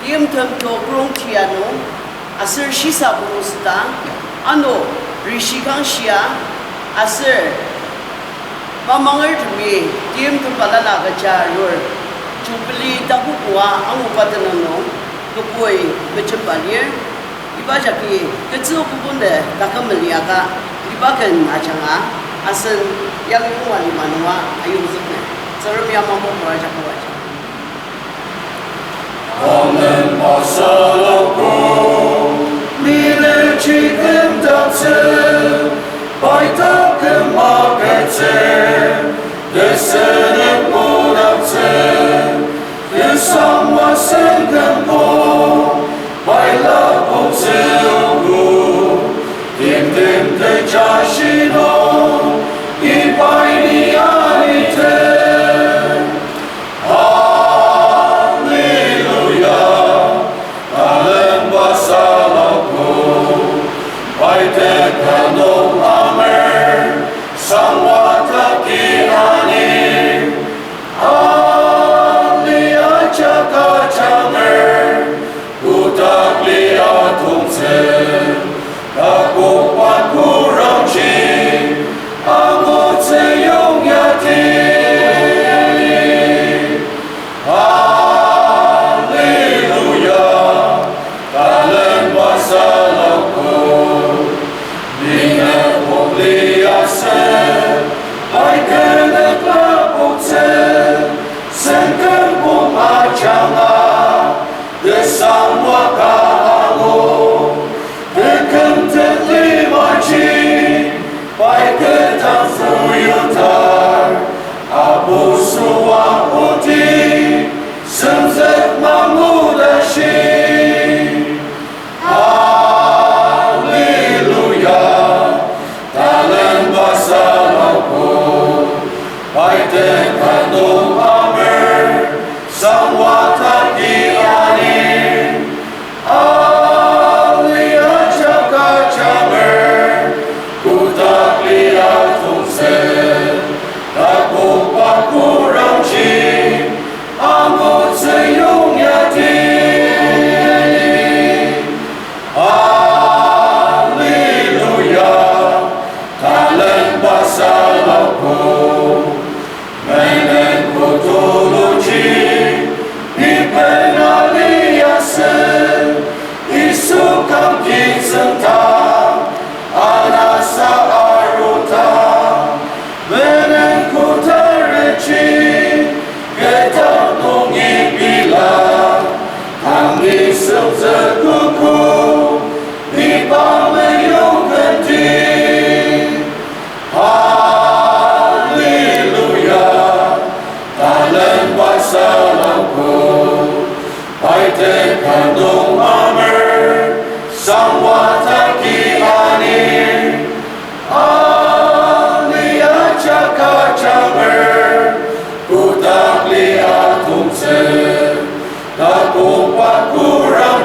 Diem Chungtia Chungtia Asir Shisa Burusta Ano Rishikang Shia Asir Mamangar to me Diem to Palalaga Jarur Jubilee Tapukua Amupatanano Kupui Bichapalir Ibajaki Ketsu Kubunde Takamaliaka Ibakan Achanga Asan Yaluan Manua Ayuzane Sarabia Mamma Rajapawaja Amen Masalako Mile Chicken Dancer Baita Kemakatse Desene Munatse Yusama Sengampo Baila Ponseogu Dim Dim Te Chashino Ibaini Anite Kurang